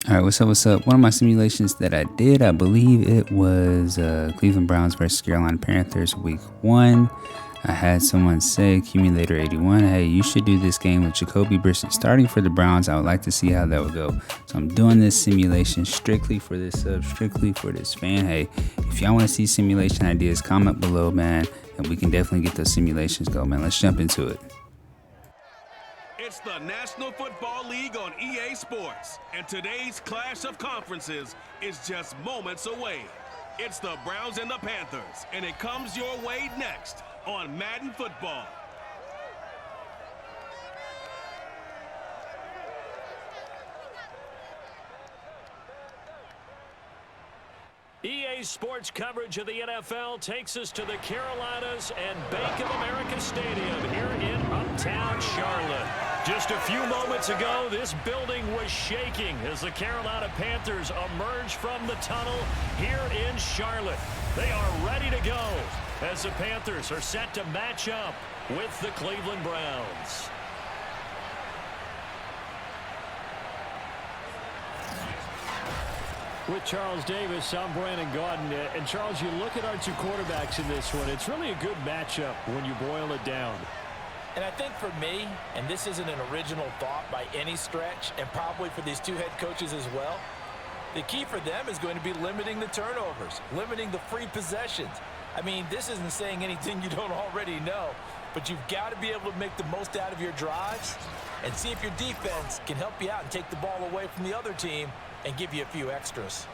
All right, what's up? What's up? One of my simulations that I did, I believe it was Cleveland Browns versus Carolina Panthers week 1. I had someone say, Accumulator 81, hey, you should do this game with Jacoby, Brisset starting for the Browns. I would like to see how that would go. So I'm doing this simulation strictly for this sub, strictly for this fan. Hey, if y'all want to see simulation ideas, comment below, man, and we can definitely get those simulations going, man. Let's jump into it. It's the National Football League on EA Sports, and today's clash of conferences is just moments away. It's the Browns and the Panthers, and it comes your way next on Madden Football. EA Sports coverage of the NFL takes us to the Carolinas and Bank of America Stadium here in Uptown Charlotte. Just a few moments ago, this building was shaking as the Carolina Panthers emerge from the tunnel here in Charlotte. They are ready to go as the Panthers are set to match up with the Cleveland Browns. With Charles Davis, I'm Brandon Gaudin. And Charles, you look at our two quarterbacks in this one, it's really a good matchup when you boil it down. And I think for me, and this isn't an original thought by any stretch, and probably for these two head coaches as well, the key for them is going to be limiting the turnovers, limiting the free possessions. I mean, this isn't saying anything you don't already know, but you've got to be able to make the most out of your drives and see if your defense can help you out and take the ball away from the other team and give you a few extras.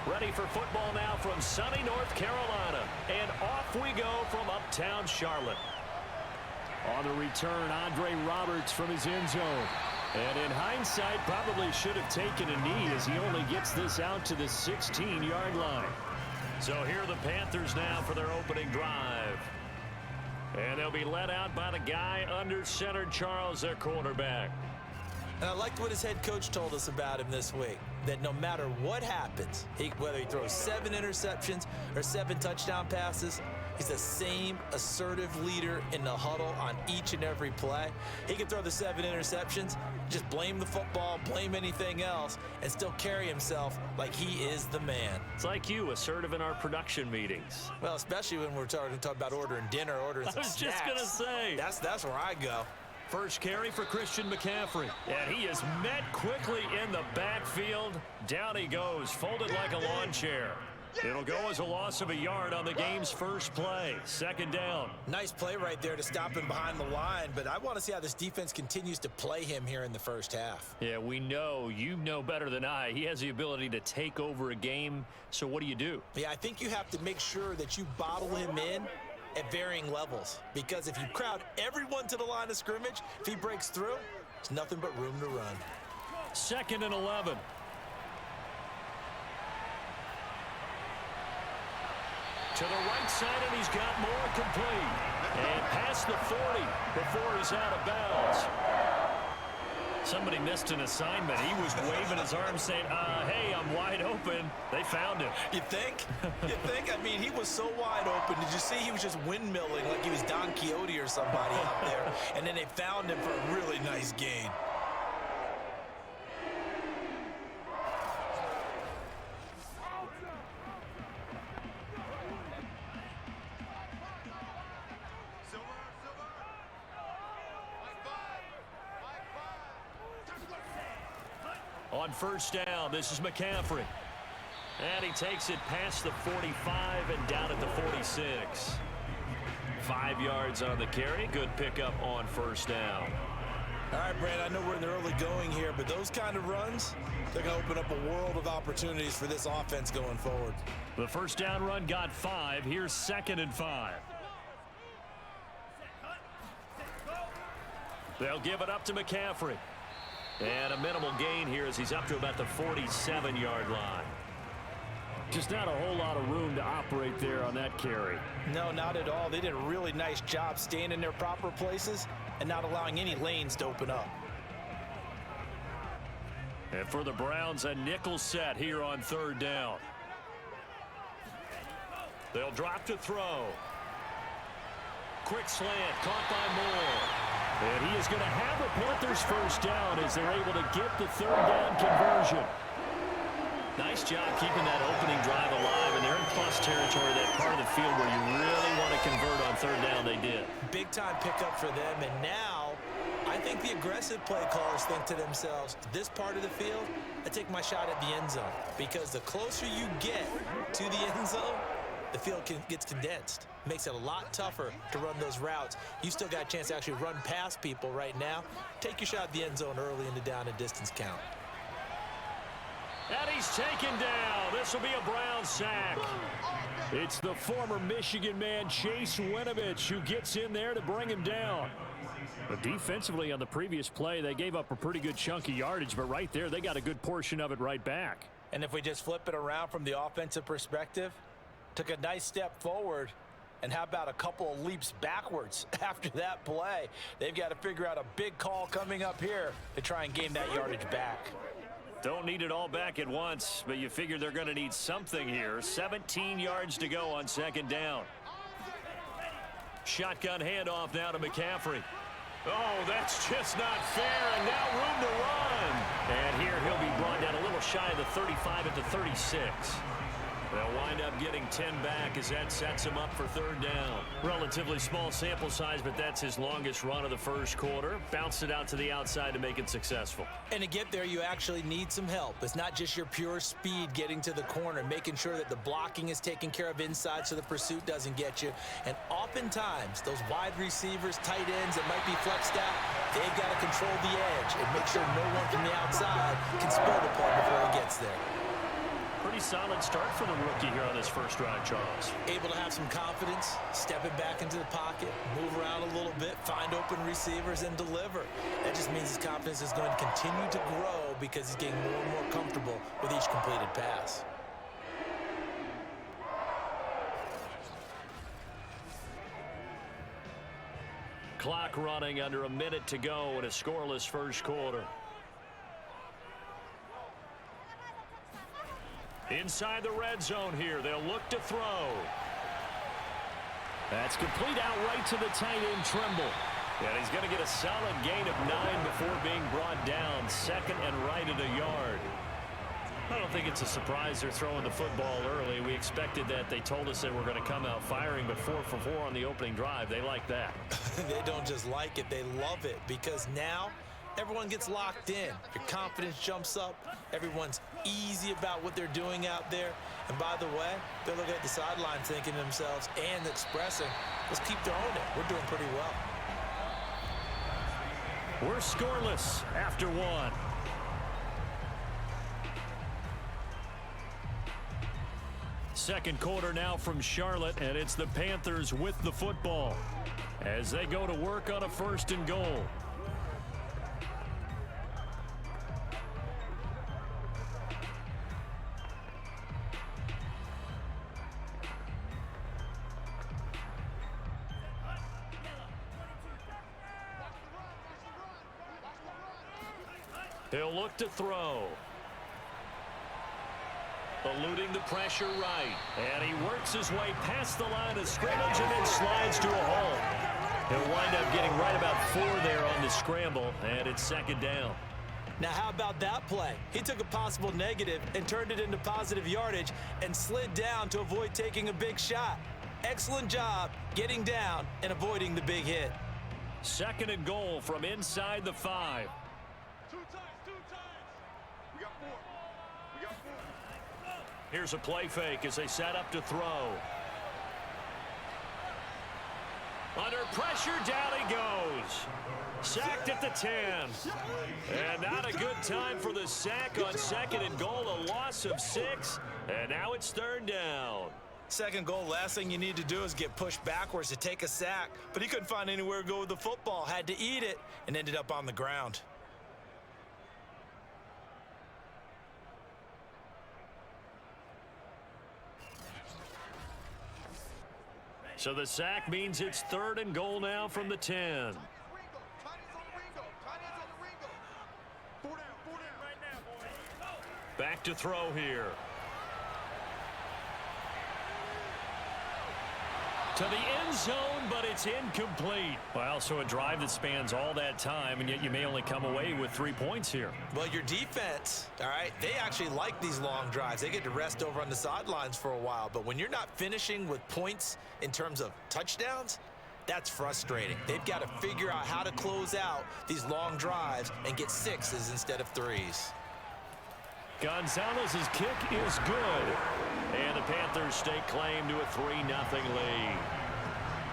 Ready for football now from sunny North Carolina. And off we go from Uptown Charlotte. On the return, Andre Roberts from his end zone. And in hindsight, probably should have taken a knee as he only gets this out to the 16-yard line. So here are the Panthers now for their opening drive. And they'll be led out by the guy under center, Charles, their quarterback. And I liked what his head coach told us about him this week, that no matter what happens, whether he throws 7 interceptions or 7 touchdown passes, he's the same assertive leader in the huddle on each and every play. He can throw the 7 interceptions, just blame the football, blame anything else, and still carry himself like he is the man. It's like you, assertive in our production meetings. Well, especially when we're talking about ordering dinner, ordering some snacks. I was just going to say. That's where I go. First carry for Christian McCaffrey. And he is met quickly in the backfield. Down he goes, folded like a lawn chair. It'll go as a loss of a yard on the game's first play. Second down. Nice play right there to stop him behind the line, but I want to see how this defense continues to play him here in the first half. Yeah, we know, you know better than I, he has the ability to take over a game. So what do? Yeah, I think you have to make sure that you bottle him in at varying levels, because if you crowd everyone to the line of scrimmage, if he breaks through, there's nothing but room to run. 2nd and 11. To the right side, and he's got more complete. And past the 40 before he's out of bounds. Somebody missed an assignment. He was waving his arms saying, hey, I'm wide open. They found him. You think? You think? I mean, he was so wide open. Did you see he was just windmilling like he was Don Quixote or somebody out there? And then they found him for a really nice gain. On first down, this is McCaffrey. And he takes it past the 45 and down at the 46. 5 yards on the carry. Good pickup on first down. All right, Brand, I know we're in the early going here, but those kind of runs, they're going to open up a world of opportunities for this offense going forward. The first down run got 5. Here's 2nd and 5. They'll give it up to McCaffrey. And a minimal gain here as he's up to about the 47-yard line. Just not a whole lot of room to operate there on that carry. No, not at all. They did a really nice job staying in their proper places and not allowing any lanes to open up. And for the Browns, a nickel set here on 3rd down. They'll drop to throw. Quick slant, caught by Moore. And he is going to have the Panthers first down as they're able to get the 3rd down conversion. Nice job keeping that opening drive alive, and they're in plus territory, that part of the field where you really want to convert on 3rd down. They did. Big time pickup for them, and now I think the aggressive play callers think to themselves, this part of the field, I take my shot at the end zone, because the closer you get to the end zone, the field gets condensed. Makes it a lot tougher to run those routes. You still got a chance to actually run past people right now. Take your shot at the end zone early in the down and distance count. And he's taken down. This will be a Brown sack. It's the former Michigan man, Chase Winovich, who gets in there to bring him down. But defensively on the previous play, they gave up a pretty good chunk of yardage, but right there, they got a good portion of it right back. And if we just flip it around from the offensive perspective, took a nice step forward, and how about a couple of leaps backwards after that play? They've got to figure out a big call coming up here to try and gain that yardage back. Don't need it all back at once, but you figure they're going to need something here. 17 yards to go on 2nd down. Shotgun handoff now to McCaffrey. Oh, that's just not fair, and now room to run. And here he'll be brought down a little shy of the 35 at the 36. They'll wind up getting 10 back as that sets him up for 3rd down. Relatively small sample size, but that's his longest run of the first quarter. Bounced it out to the outside to make it successful. And to get there, you actually need some help. It's not just your pure speed getting to the corner, making sure that the blocking is taken care of inside so the pursuit doesn't get you. And oftentimes, those wide receivers, tight ends that might be flexed out, they've got to control the edge and make sure no one from the outside can spoil the play before he gets there. Pretty solid start for the rookie here on his first drive, Charles. Able to have some confidence, stepping back into the pocket, move around a little bit, find open receivers, and deliver. That just means his confidence is going to continue to grow because he's getting more and more comfortable with each completed pass. Clock running, under a minute to go in a scoreless first quarter. Inside the red zone here, they'll look to throw. That's complete out right to the tight end, Trimble. And he's going to get a solid gain of 9 before being brought down. 2nd and right at a yard. I don't think it's a surprise they're throwing the football early. We expected that. They told us they were going to come out firing, but 4 for 4 on the opening drive. They like that. They don't just like it, they love it, because now everyone gets locked in. Your confidence jumps up. Everyone's easy about what they're doing out there. And by the way, they're looking at the sideline thinking to themselves and expressing, let's keep throwing it. We're doing pretty well. We're scoreless after 1. Second quarter now from Charlotte, and it's the Panthers with the football as they go to work on a 1st and goal. He'll look to throw. Eluding the pressure right. And he works his way past the line of scrimmage and then slides to a hole. He'll wind up getting right about 4 there on the scramble, and it's 2nd down. Now how about that play? He took a possible negative and turned it into positive yardage and slid down to avoid taking a big shot. Excellent job getting down and avoiding the big hit. 2nd and goal from inside the 5. Here's a play fake as they set up to throw. Under pressure, down he goes. Sacked at the 10. And not a good time for the sack on 2nd and goal, a loss of 6. And now it's 3rd down. Second goal, last thing you need to do is get pushed backwards to take a sack. But he couldn't find anywhere to go with the football, had to eat it, and ended up on the ground. So the sack means it's 3rd and goal now from the 10. Back to throw here. To the end zone, but it's incomplete. Well, so a drive that spans all that time, and yet you may only come away with 3 points here. Well, your defense, all right, they actually like these long drives. They get to rest over on the sidelines for a while. But when you're not finishing with points in terms of touchdowns, that's frustrating. They've got to figure out how to close out these long drives and get 6s instead of 3s. Gonzalez's kick is good. And the Panthers stake claim to a 3-0 lead.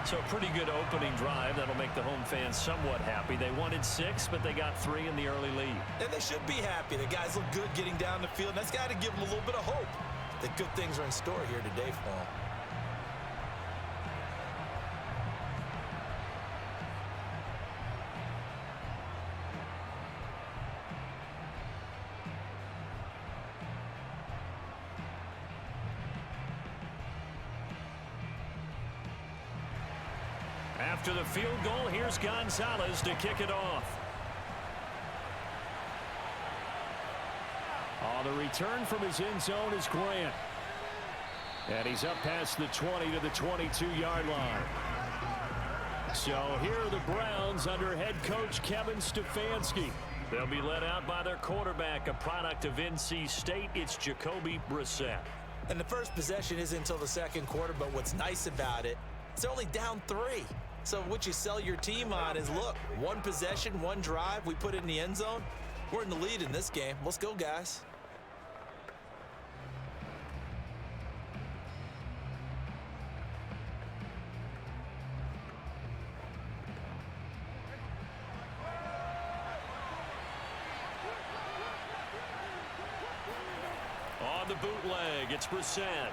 So a pretty good opening drive. That'll make the home fans somewhat happy. They wanted 6, but they got 3 in the early lead. And they should be happy. The guys look good getting down the field. That's got to give them a little bit of hope that good things are in store here today for them. After the field goal, here's Gonzalez to kick it off. On the return from his end zone is Grant. And he's up past the 20 to the 22-yard line. So here are the Browns under head coach Kevin Stefanski. They'll be led out by their quarterback, a product of NC State. It's Jacoby Brisset. And the first possession isn't until the second quarter, but what's nice about it, it's only down 3. So what you sell your team on is, look, 1 possession, 1 drive, we put it in the end zone. We're in the lead in this game. Let's go, guys. On the bootleg, it's Brisset.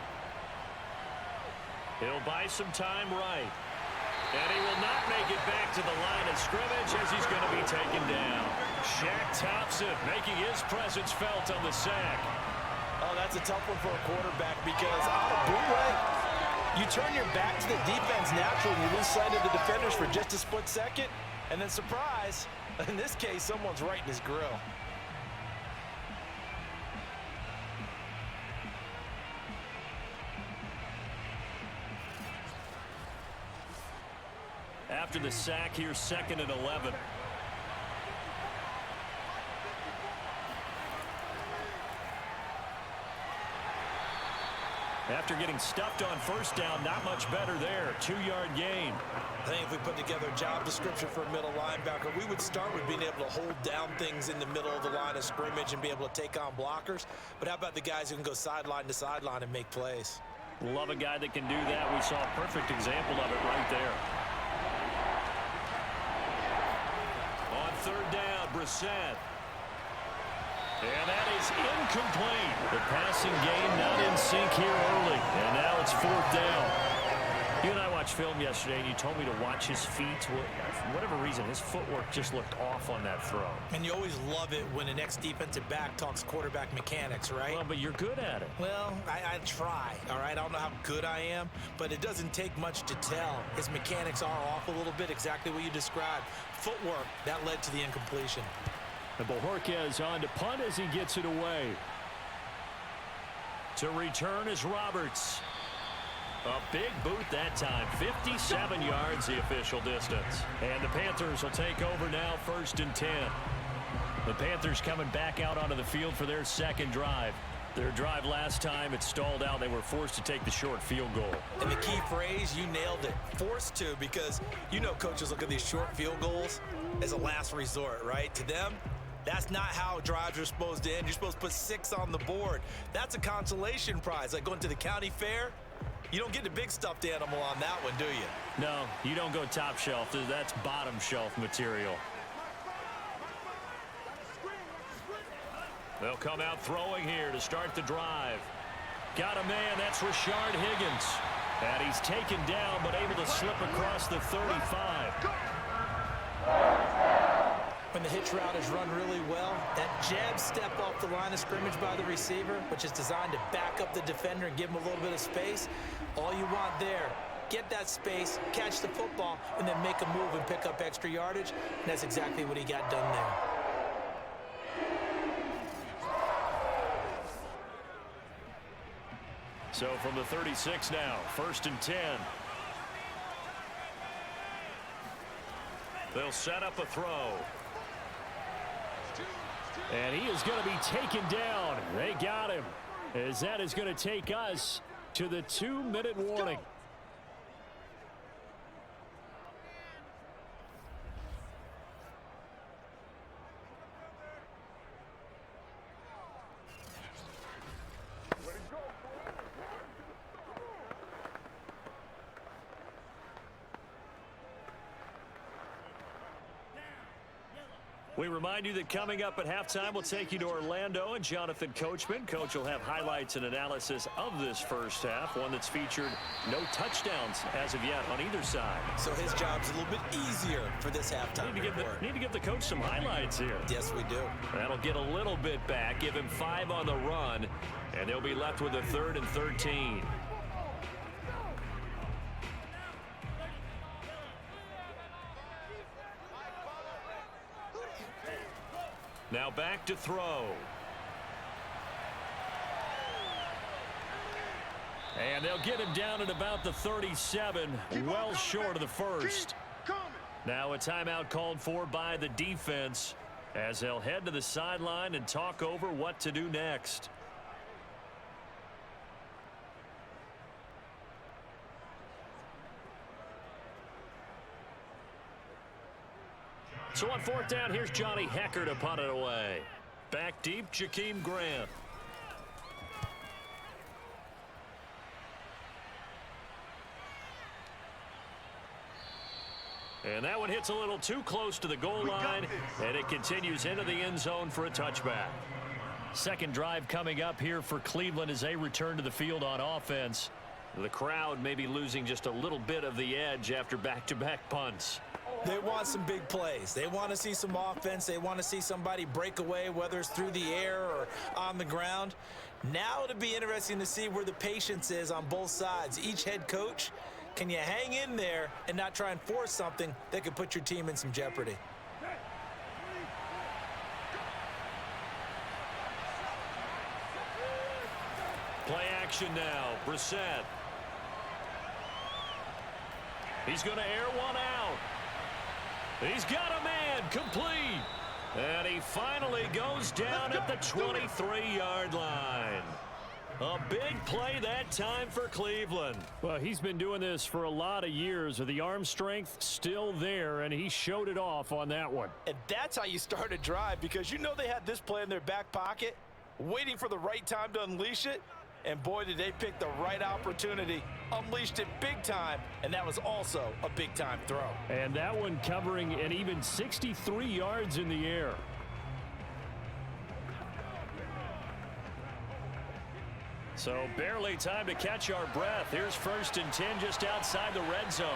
He'll buy some time right. And he will not make it back to the line of scrimmage as he's going to be taken down. Shaq Thompson making his presence felt on the sack. Oh, that's a tough one for a quarterback because on a bootleg, you turn your back to the defense naturally. You lose sight of the defenders for just a split second. And then surprise, in this case, someone's right in his grill. After the sack, here's 2nd and 11. After getting stuffed on first down, not much better there. 2-yard gain. I think if we put together a job description for a middle linebacker, we would start with being able to hold down things in the middle of the line of scrimmage and be able to take on blockers. But how about the guys who can go sideline to sideline and make plays? Love a guy that can do that. We saw a perfect example of it right there. On 3rd down, Brisset. And that is incomplete. The passing game not in sync here early. And now it's 4th down. You and I watched film yesterday, and you told me to watch his feet. For whatever reason, his footwork just looked off on that throw. And you always love it when an ex-defensive back talks quarterback mechanics, right? Well, but you're good at it. Well, I try, all right? I don't know how good I am, but it doesn't take much to tell. His mechanics are off a little bit, exactly what you described. Footwork, that led to the incompletion. And Bojorquez on to punt as he gets it away. To return is Roberts. A big boot that time. 57 yards the official distance. And the Panthers will take over now, 1st and 10. The Panthers coming back out onto the field for their second drive. Their drive last time, it stalled out. They were forced to take the short field goal. And the key phrase, you nailed it. Forced to, because you know coaches look at these short field goals as a last resort, right? To them, that's not how drives are supposed to end. You're supposed to put 6 on the board. That's a consolation prize. Like going to the county fair, You don't get the big stuffed animal on that one, do you? No, you don't go top shelf. That's bottom shelf material. They'll come out throwing here to start the drive. Got a man, that's Rashard Higgins. And he's taken down, but able to slip across the 35. When the hitch route is run really well, that jab step off the line of scrimmage by the receiver, which is designed to back up the defender and give him a little bit of space, all you want there, get that space, catch the football, and then make a move and pick up extra yardage. And that's exactly what he got done there. So from the 36 now, 1st and 10. They'll set up a throw. And he is going to be taken down. They got him, as that is going to take us to the 2-minute warning. We remind you that coming up at halftime, we'll take you to Orlando and Jonathan Coachman. Coach will have highlights and analysis of this first half, one that's featured no touchdowns as of yet on either side. So his job's a little bit easier for this halftime report. Need to give the coach some highlights here. Yes, we do. That'll get a little bit back, give him 5 on the run, and they'll be left with a 3rd and 13. Now back to throw. And they'll get him down at about the 37, well short of the first. Now a timeout called for by the defense as they'll head to the sideline and talk over what to do next. So on 4th down, here's Johnny Hecker to punt it away. Back deep, Jakeem Grant. And that one hits a little too close to the goal line, and it continues into the end zone for a touchback. Second drive coming up here for Cleveland as they return to the field on offense. The crowd may be losing just a little bit of the edge after back-to-back punts. They want some big plays. They want to see some offense. They want to see somebody break away, whether it's through the air or on the ground. Now it'll be interesting to see where the patience is on both sides. Each head coach, can you hang in there and not try and force something that could put your team in some jeopardy? Play action now. Brisset. He's going to air one out. He's got a man, complete. And he finally goes down at the 23-yard line. A big play that time for Cleveland. Well, he's been doing this for a lot of years. The arm strength still there, and he showed it off on that one. And that's how you start a drive, because you know they had this play in their back pocket, waiting for the right time to unleash it. And boy, did they pick the right opportunity, unleashed it big time, and that was also a big-time throw. And that one covering an even 63 yards in the air. So barely time to catch our breath. Here's 1st and 10 just outside the red zone.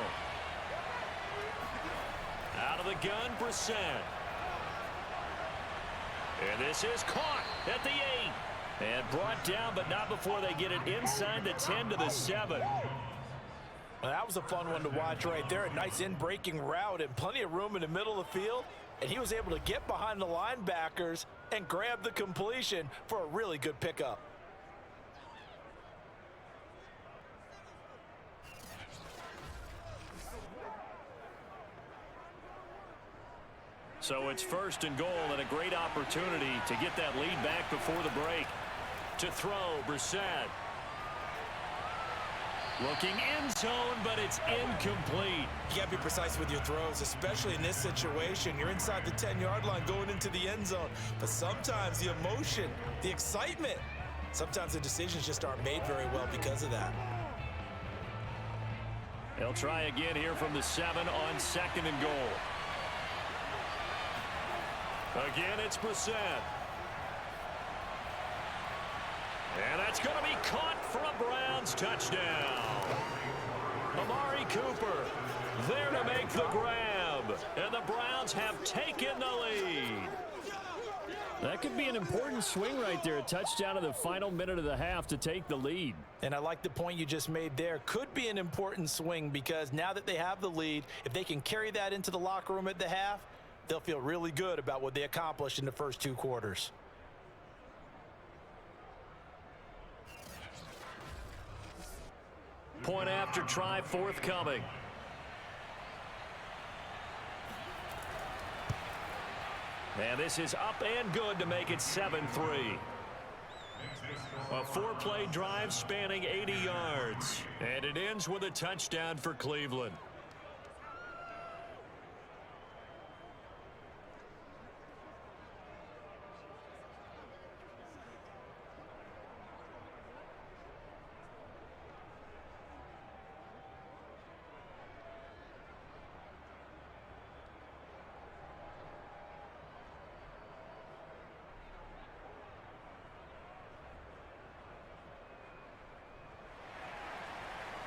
Out of the gun, Brisset. And this is caught at the 8. And brought down, but not before they get it inside the 10 to the 7. Well, that was a fun one to watch right there. A nice in-breaking route and plenty of room in the middle of the field. And he was able to get behind the linebackers and grab the completion for a really good pickup. So it's 1st and goal, and a great opportunity to get that lead back before the break. To throw, Brisset. Looking end zone, but it's incomplete. You got to be precise with your throws, especially in this situation. You're inside the 10-yard line going into the end zone. But sometimes the emotion, the excitement, sometimes the decisions just aren't made very well because of that. They'll try again here from the 7 on 2nd and goal. Again, it's Brisset. And that's going to be caught for a Browns touchdown. Amari Cooper there to make the grab. And the Browns have taken the lead. That could be an important swing right there. A touchdown in the final minute of the half to take the lead. And I like the point you just made there. Could be an important swing because now that they have the lead, if they can carry that into the locker room at the half, they'll feel really good about what they accomplished in the first 2 quarters. Point after try forthcoming. And this is up and good to make it 7-3. A 4-play drive spanning 80 yards. And it ends with a touchdown for Cleveland.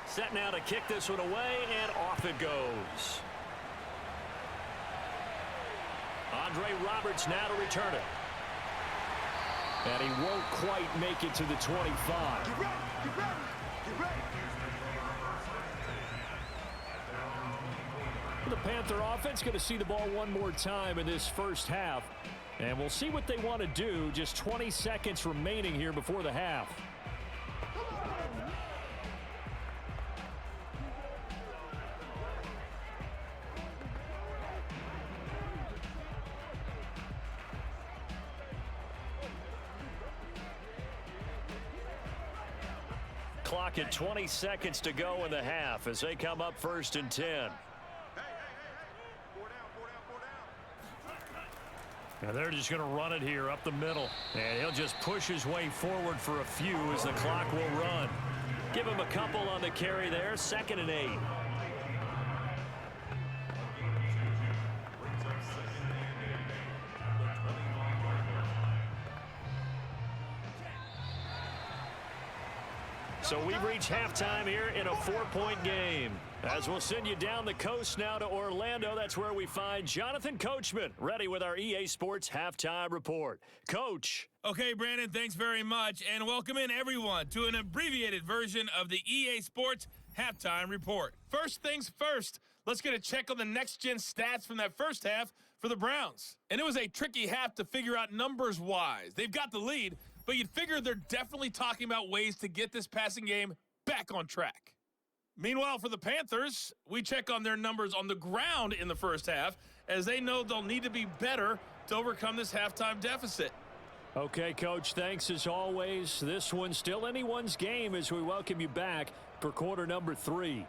Set now to kick this one away, and off it goes. Andre Roberts now to return it. And he won't quite make it to the 25. Get ready, get ready, get ready. The Panther offense going to see the ball one more time in this first half. And we'll see what they want to do. Just 20 seconds remaining here before the half. Clock at 20 seconds to go in the half as they come up 1st and 10. And they're just going to run it here up the middle. And he'll just push his way forward for a few as the clock will run. Give him a couple on the carry there. 2nd and 8. So we've reached halftime here in a 4-point game. As we'll send you down the coast now to Orlando, that's where we find Jonathan Coachman, ready with our EA Sports Halftime Report. Coach. Okay, Brandon, thanks very much, and welcome in everyone to an abbreviated version of the EA Sports Halftime Report. First things first, let's get a check on the next-gen stats from that first half for the Browns. And it was a tricky half to figure out numbers-wise. They've got the lead, but you'd figure they're definitely talking about ways to get this passing game back on track. Meanwhile, for the Panthers, we check on their numbers on the ground in the first half, as they know they'll need to be better to overcome this halftime deficit. Okay, Coach, thanks as always. This one's still anyone's game as we welcome you back for quarter number 3.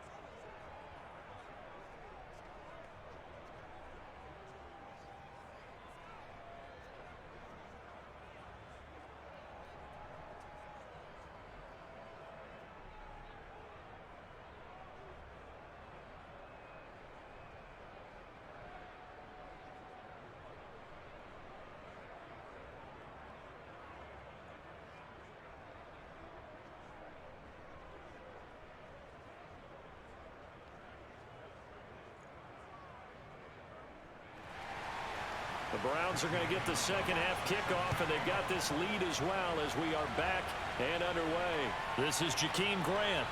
The Browns are going to get the second half kickoff, and they've got this lead as well as we are back and underway. This is Jakeem Grant.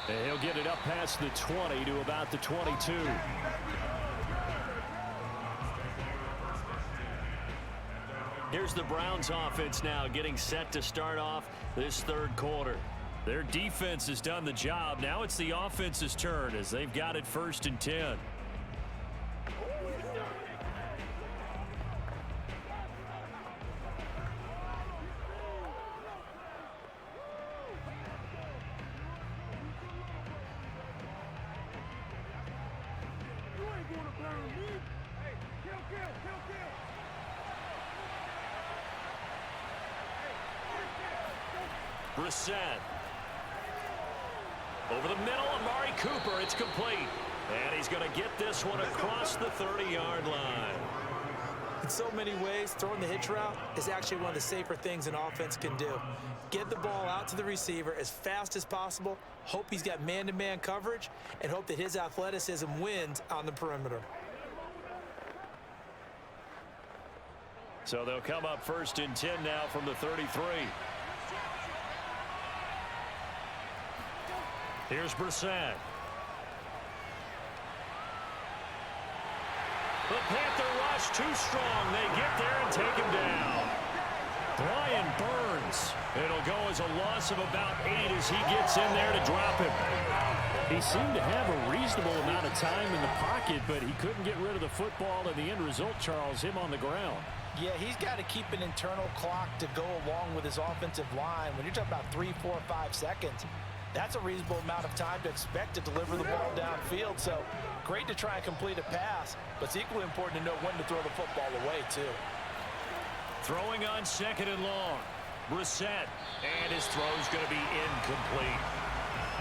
And he'll get it up past the 20 to about the 22. Here's the Browns offense now getting set to start off this third quarter. Their defense has done the job. Now it's the offense's turn as they've got it 1st and 10. Brisset. Over the middle, Amari Cooper. It's complete. And he's going to get this one across the 30-yard line. In so many ways, throwing the hitch route is actually one of the safer things an offense can do. Get the ball out to the receiver as fast as possible, hope he's got man-to-man coverage, and hope that his athleticism wins on the perimeter. So they'll come up 1st and 10 now from the 33. Here's Brisset. The Panther rush too strong. They get there and take him down. Brian Burns. It'll go as a loss of about 8 as he gets in there to drop him. He seemed to have a reasonable amount of time in the pocket, but he couldn't get rid of the football, and the end result, Charles, him on the ground. Yeah, he's got to keep an internal clock to go along with his offensive line. When you're talking about 3, 4, 5 seconds, that's a reasonable amount of time to expect to deliver the ball downfield. So great to try and complete a pass, but it's equally important to know when to throw the football away, too. Throwing on 2nd and long. Brisset, and his throw's going to be incomplete.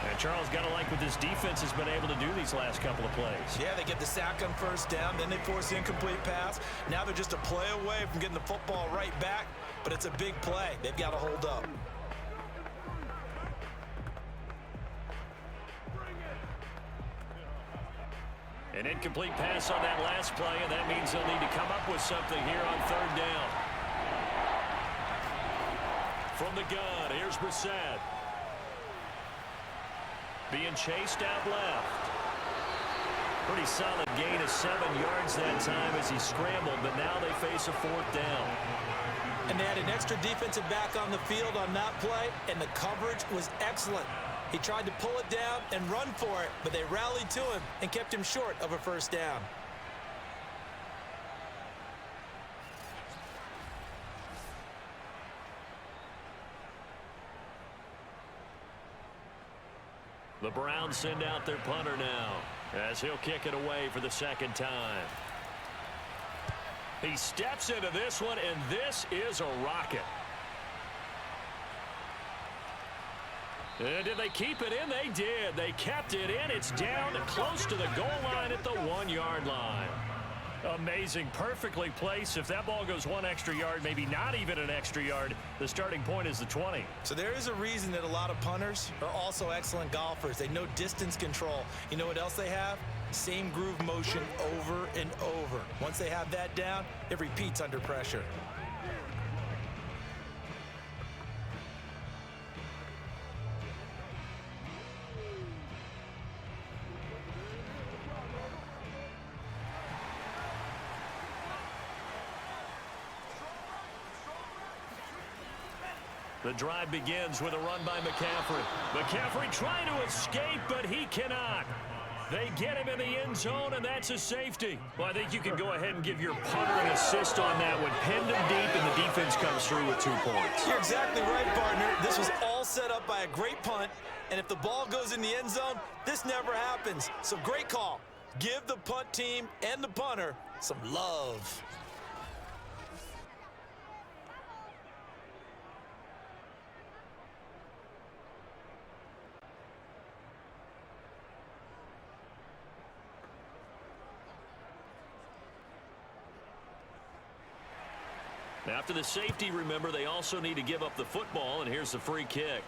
And Charles, got to like what this defense has been able to do these last couple of plays. Yeah, they get the sack on 1st down, then they force the incomplete pass. Now they're just a play away from getting the football right back, but it's a big play. They've got to hold up. An incomplete pass on that last play, and that means they'll need to come up with something here on 3rd down. From the gun, here's Brisset. Being chased out left. Pretty solid gain of 7 yards that time as he scrambled, but now they face a 4th down. And they had an extra defensive back on the field on that play, and the coverage was excellent. He tried to pull it down and run for it, but they rallied to him and kept him short of a 1st down. The Browns send out their punter now as he'll kick it away for the 2nd time. He steps into this one, and this is a rocket. And did they keep it in? They did. They kept it in. It's down close to the goal line at the 1-yard line. Amazing. Perfectly placed. If that ball goes 1 extra yard, maybe not even an extra yard, the starting point is the 20. So there is a reason that a lot of punters are also excellent golfers. They know distance control. You know what else they have? Same groove motion over and over. Once they have that down, it repeats under pressure. The drive begins with a run by McCaffrey. McCaffrey trying to escape, but he cannot. They get him in the end zone, and that's a safety. Well, I think you can go ahead and give your punter an assist on that one. Pinned him deep, and the defense comes through with 2 points. You're exactly right, partner. This was all set up by a great punt, and if the ball goes in the end zone, this never happens. So great call. Give the punt team and the punter some love. After the safety, remember, they also need to give up the football, and here's the free kick.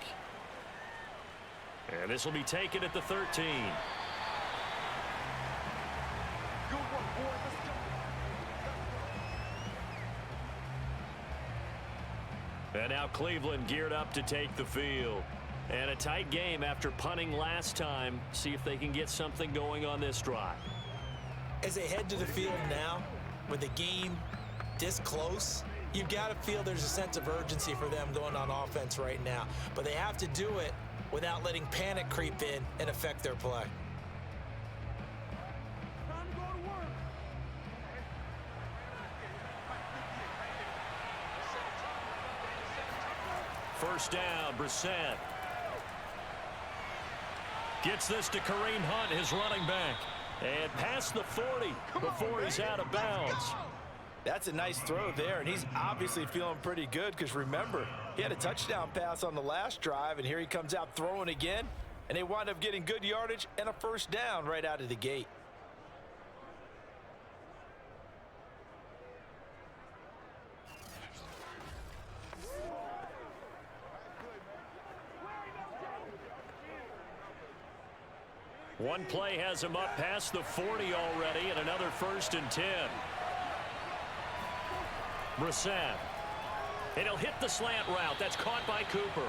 And this will be taken at the 13. And now Cleveland geared up to take the field. And a tight game after punting last time. See if they can get something going on this drive. As they head to the field now, with the game this close, you've got to feel there's a sense of urgency for them going on offense right now. But they have to do it without letting panic creep in and affect their play. First down, Brisset. Gets this to Kareem Hunt, his running back. And past the 40 before he's out of bounds. That's a nice throw there, and he's obviously feeling pretty good because, remember, he had a touchdown pass on the last drive, and here he comes out throwing again. and they wind up getting good yardage and a first down right out of the gate. One play has him up past the 40 already, and another 1st and 10. Brisset. And he'll hit the slant route. That's caught by Cooper.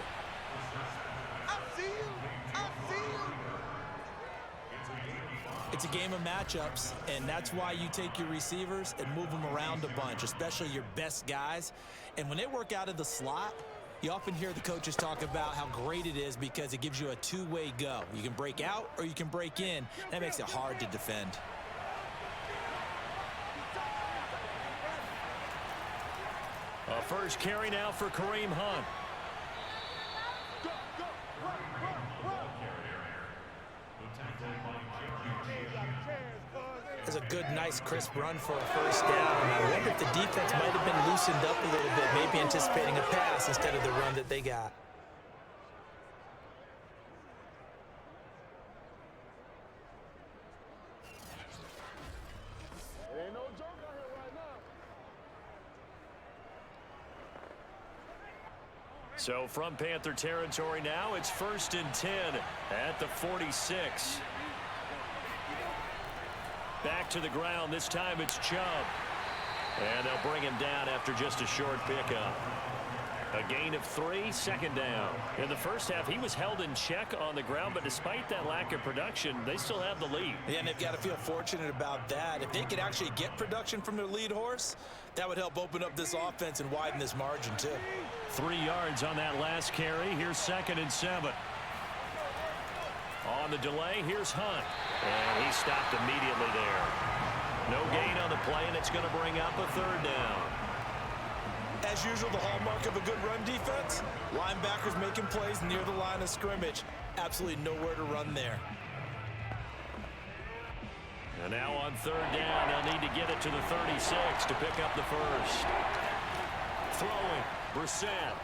It's a game of matchups, and that's why you take your receivers and move them around a bunch, especially your best guys. And when they work out of the slot, you often hear the coaches talk about how great it is because it gives you a two-way go. You can break out or you can break in. That makes it hard to defend. A first carry now for Kareem Hunt. That's a good, nice, crisp run for a first down. I wonder if the defense might have been loosened up a little bit, maybe anticipating a pass instead of the run that they got. So from Panther territory now, it's 1st and 10 at the 46. Back to the ground. This time it's Chubb. And they'll bring him down after just a short pickup. A gain of 3, 2nd down. In the first half, he was held in check on the ground, but despite that lack of production, they still have the lead. Yeah, and they've got to feel fortunate about that. If they could actually get production from their lead horse, that would help open up this offense and widen this margin, too. 3 yards on that last carry. Here's 2nd and 7. On the delay, here's Hunt. And he stopped immediately there. No gain on the play, and it's going to bring up a 3rd down. As usual, the hallmark of a good run defense, linebackers making plays near the line of scrimmage. Absolutely nowhere to run there. And now on 3rd down, they'll need to get it to the 36 to pick up the first. Throwing, Brisset.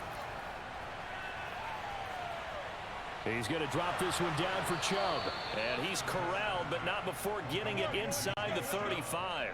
He's going to drop this one down for Chubb. And he's corralled, but not before getting it inside the 35.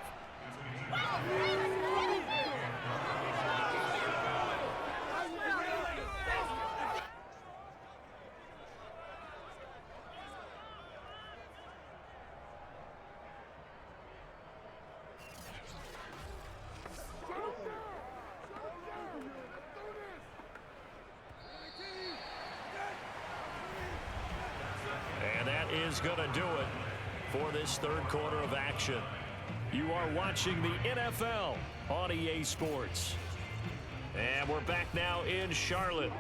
Is going to do it for this 3rd quarter of action. You are watching the NFL on EA Sports. And we're back now in Charlotte.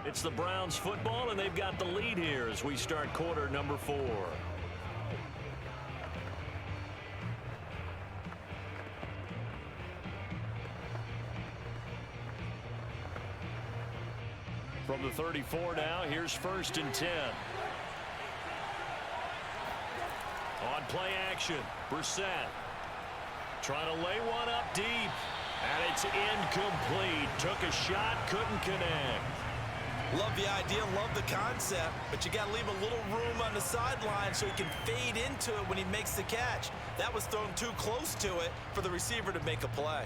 It's the Browns football, and they've got the lead here as we start quarter number 4. From the 34 now, here's 1st and 10. On play action, Brisset trying to lay one up deep, and it's incomplete. Took a shot, couldn't connect. Love the idea, love the concept, but you got to leave a little room on the sideline so he can fade into it when he makes the catch. That was thrown too close to it for the receiver to make a play.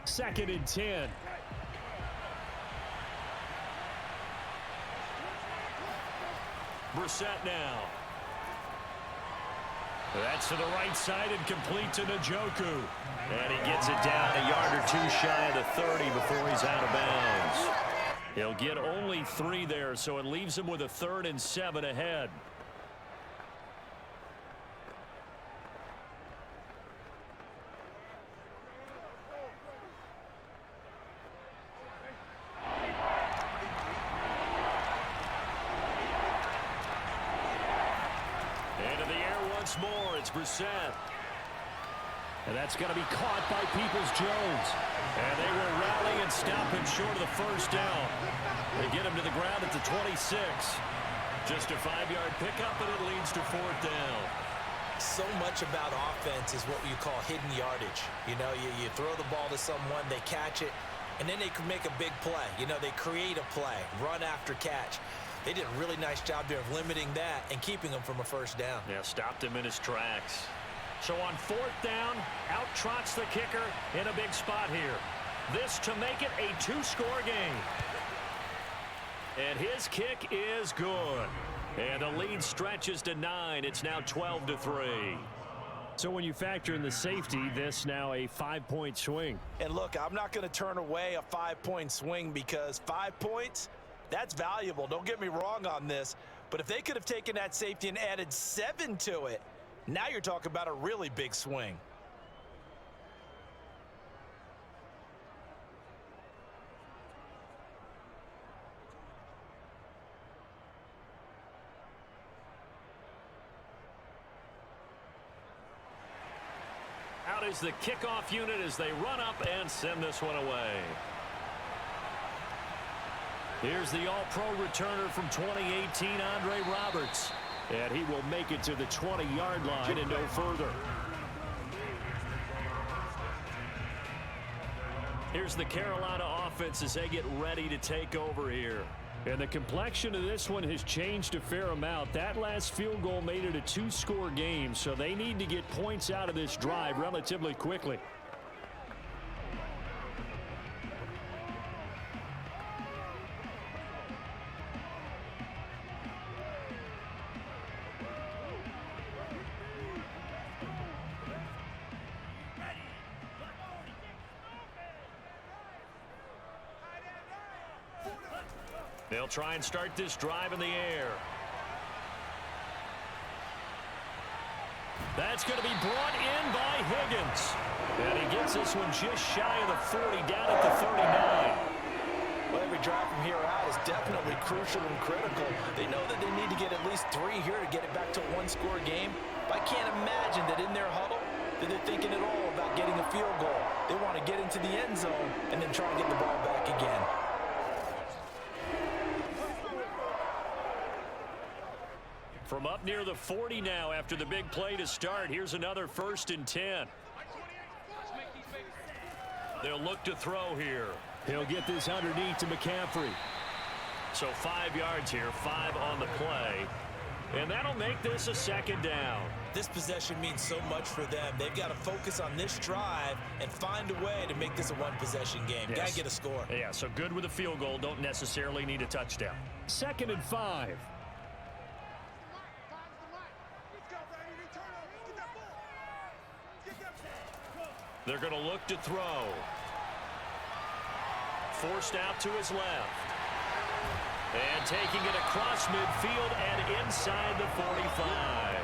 Second and 10. Brisset now. That's to the right side and complete to Jacoby. And he gets it down a yard or 2 shy of the 30 before he's out of bounds. He'll get only 3 there, so it leaves him with a 3rd and 7 ahead. More, it's Brisset. And that's going to be caught by Peoples-Jones. And they will rally and stop him short of the first down. They get him to the ground at the 26. Just a 5-yard pickup, and it leads to 4th down. So much about offense is what you call hidden yardage. You know, you throw the ball to someone, they catch it, and then they can make a big play. You know, they create a play, run after catch. They did a really nice job there of limiting that and keeping him from a first down. Yeah, stopped him in his tracks. So on 4th down, out trots the kicker in a big spot here. This to make it a 2-score game. And his kick is good. And the lead stretches to 9. It's now 12-3. So when you factor in the safety, this now a 5-point swing. And look, I'm not going to turn away a 5-point swing because 5 points, that's valuable. Don't get me wrong on this. But if they could have taken that safety and added 7 to it, now you're talking about a really big swing. Out is the kickoff unit as they run up and send this one away. Here's the all-pro returner from 2018, Andre Roberts. And he will make it to the 20-yard line and no further. Here's the Carolina offense as they get ready to take over here. And the complexion of this one has changed a fair amount. That last field goal made it a 2-score game, so they need to get points out of this drive relatively quickly. They'll try and start this drive in the air. That's going to be brought in by Higgins. And he gets this one just shy of the 40, down at the 39. Well, every drive from here out is definitely crucial and critical. They know that they need to get at least 3 here to get it back to a 1-score game. But I can't imagine that in their huddle that they're thinking at all about getting a field goal. They want to get into the end zone and then try to get the ball back again. From up near the 40 now after the big play to start. Here's another 1st and 10. They'll look to throw here. He'll get this underneath to McCaffrey. So 5 yards here, 5 on the play. And that'll make this a 2nd down. This possession means so much for them. They've got to focus on this drive and find a way to make this a 1-possession game. Yes. Got to get a score. Yeah, so good with a field goal. Don't necessarily need a touchdown. 2nd and 5. They're going to look to throw. Forced out to his left. And taking it across midfield and inside the 45.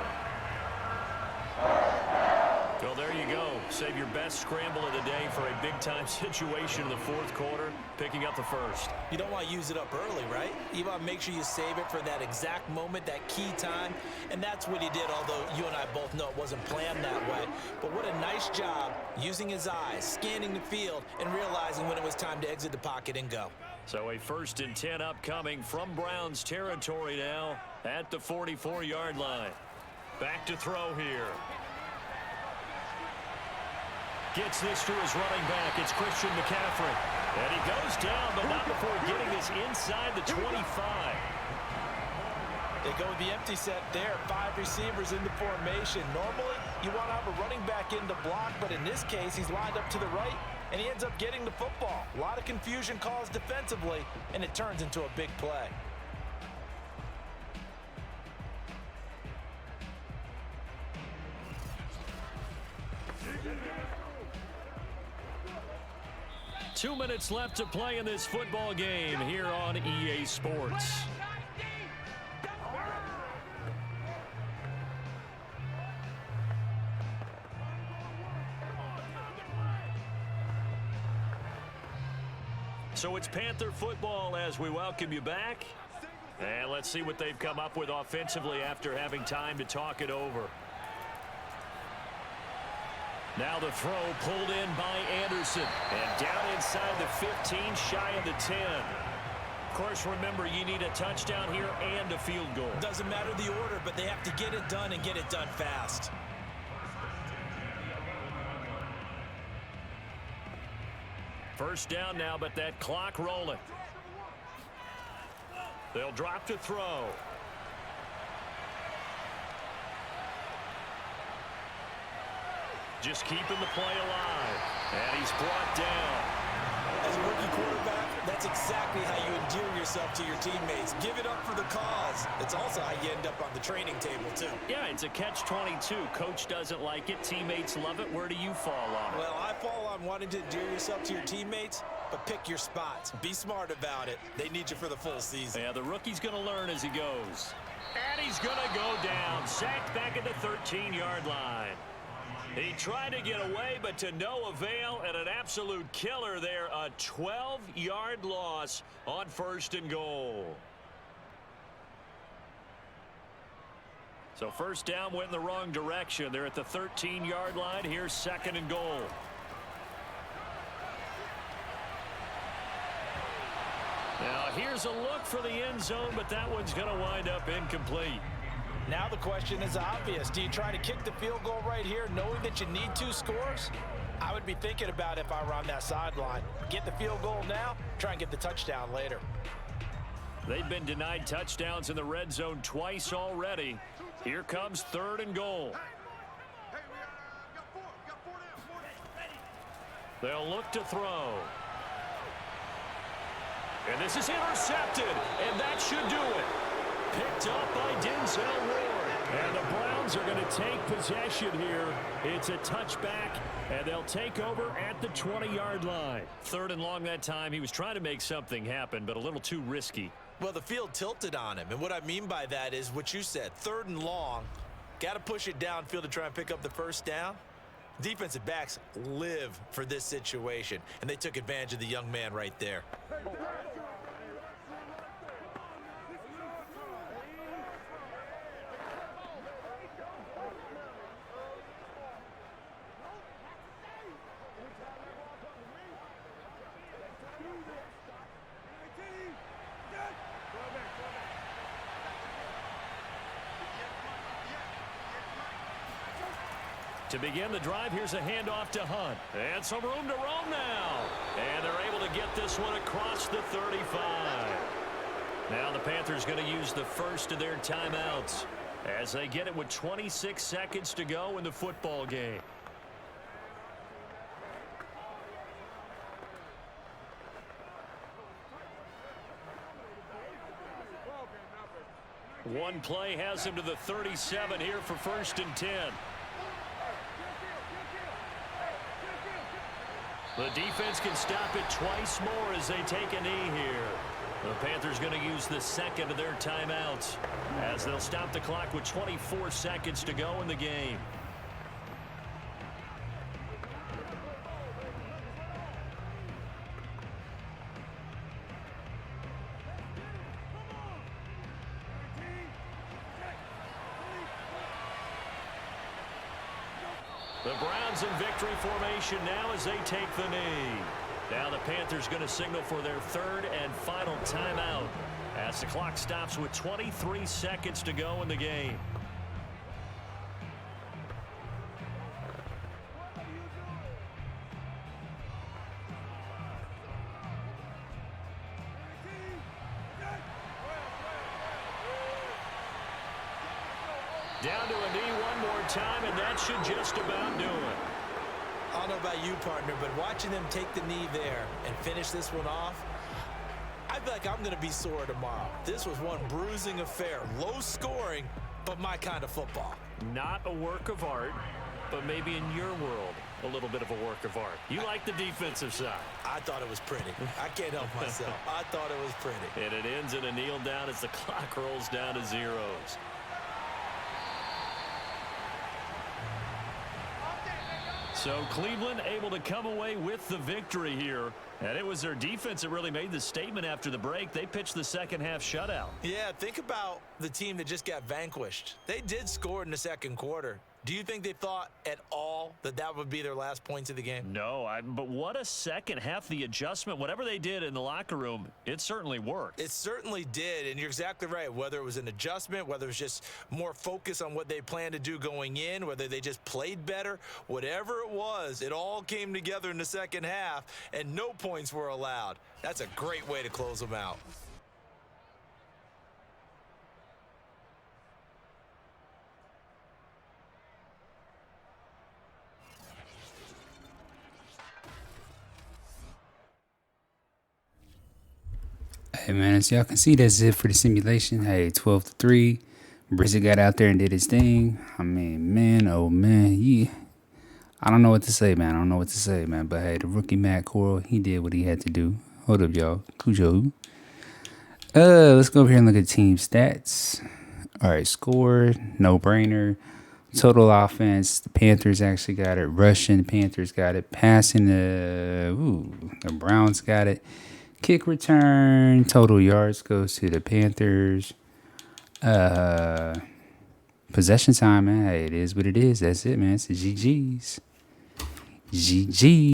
Well, there you go. Save your best scramble of the day for a big-time situation in the 4th quarter, picking up the 1st. You don't want to use it up early, right? You want to make sure you save it for that exact moment, that key time. And that's what he did, although you and I both know it wasn't planned that way. But what a nice job using his eyes, scanning the field, and realizing when it was time to exit the pocket and go. So a 1st and 10 upcoming from Browns territory now at the 44-yard line. Back to throw here. Gets this to his running back. It's Christian McCaffrey. And he goes down, but not before getting this inside the 25. They go with the empty set there. 5 receivers in the formation. Normally, you want to have a running back in the block, but in this case, he's lined up to the right, and he ends up getting the football. A lot of confusion caused defensively, and it turns into a big play. Two minutes left to play in this football game here on EA Sports. So it's Panther football as we welcome you back. And let's see what they've come up with offensively after having time to talk it over. Now the throw pulled in by Anderson. And down inside the 15, shy of the 10. Of course, remember, you need a touchdown here and a field goal. Doesn't matter the order, but they have to get it done and get it done fast. First down now, but that clock rolling. They'll drop to throw. Just keeping the play alive. And he's brought down. As a rookie quarterback, that's exactly how you endear yourself to your teammates. Give it up for the cause. It's also how you end up on the training table, too. Yeah, it's a catch-22. Coach doesn't like it. Teammates love it. Where do you fall on it? Well, I fall on wanting to endear yourself to your teammates, but pick your spots. Be smart about it. They need you for the full season. Yeah, the rookie's going to learn as he goes. And he's going to go down. Sacked back at the 13-yard line. He tried to get away, but to no avail, and an absolute killer there. A 12-yard loss on 1st and goal. So first down went in the wrong direction. They're at the 13-yard line. Here's 2nd and goal. Now here's a look for the end zone, but that one's going to wind up incomplete. Now the question is obvious. Do you try to kick the field goal right here knowing that you need 2 scores? I would be thinking about if I were on that sideline. Get the field goal now, try and get the touchdown later. They've been denied touchdowns in the red zone twice already. Here comes 3rd and goal. They'll look to throw. And this is intercepted, and that should do it. Picked up by Denzel Ward. And the Browns are going to take possession here. It's a touchback, and they'll take over at the 20-yard line. 3rd and long that time. He was trying to make something happen, but a little too risky. Well, the field tilted on him, and what I mean by that is what you said. 3rd and long. Got to push it downfield to try and pick up the first down. Defensive backs live for this situation, and they took advantage of the young man right there. To begin the drive, here's a handoff to Hunt. And some room to roam now. And they're able to get this one across the 35. Now the Panthers going to use the first of their timeouts as they get it with 26 seconds to go in the football game. One play has him to the 37 here for 1st and 10. The defense can stop it twice more as they take a knee here. The Panthers going to use the 2nd of their timeouts as they'll stop the clock with 24 seconds to go in the game. The Browns in victory formation now as they take the knee. Now the Panthers going to signal for their 3rd and final timeout as the clock stops with 23 seconds to go in the game. Down to a knee one more time, and that should just about do it. I don't know about you, partner, but watching them take the knee there and finish this one off, I feel like I'm going to be sore tomorrow. This was one bruising affair. Low scoring, but my kind of football. Not a work of art, but maybe in your world, a little bit of a work of art. You like the defensive side. I thought it was pretty. I can't help myself. I thought it was pretty. And it ends in a kneel down as the clock rolls down to zeros. So Cleveland able to come away with the victory here. And it was their defense that really made the statement after the break. They pitched the second half shutout. Yeah, think about the team that just got vanquished. They did score in the second quarter. Do you think they thought at all that that would be their last points of the game? No, but what a second half. The adjustment, whatever they did in the locker room, it certainly worked. It certainly did, and you're exactly right. Whether it was an adjustment, whether it was just more focus on what they planned to do going in, whether they just played better, whatever it was, it all came together in the second half, and no points were allowed. That's a great way to close them out. Hey man, as y'all can see, that's it for the simulation. Hey, 12-3. Brisset got out there and did his thing. I mean, man, oh man, I don't know what to say, man. But hey, the rookie Matt Corral, he did what he had to do. Hold up, y'all. Cujowho. Let's go over here and look at team stats. All right, score, no brainer. Total offense, the Panthers actually got it. Rushing, the Panthers got it. Passing, the Browns got it. Kick return, total yards goes to the Panthers. Possession time, man. Hey, it is what it is. That's it, man. It's the GGs. GG.